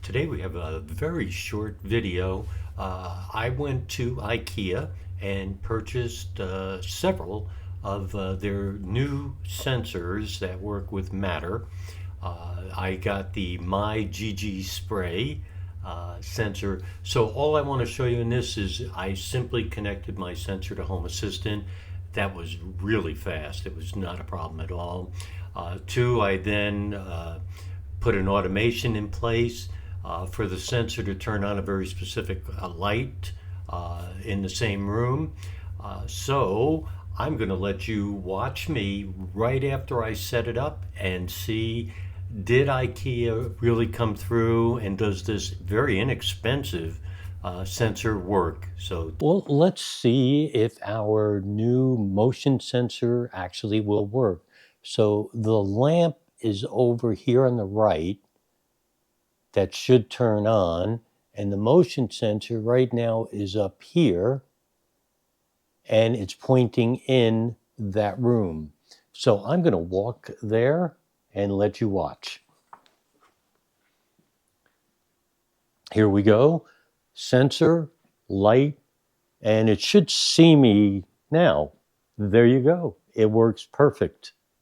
Today we have a very short video. I went to IKEA and purchased several of their new sensors that work with matter. I got the MyGGSPRAY sensor. So all I want to show you in this is I simply connected my sensor to Home Assistant. That was really fast. It was not a problem at all. Two, I then put an automation in place for the sensor to turn on a very specific light in the same room. So I'm going to let you watch me right after I set it up and see, did IKEA really come through, and does this very inexpensive sensor work? So, well, let's see if our new motion sensor actually will work. So the lamp is over here on the right. That should turn on, and the motion sensor right now is up here, and it's pointing in that room. So I'm going to walk there and let you watch. Here we go. Sensor, light, and it should see me now. There you go. It works perfect.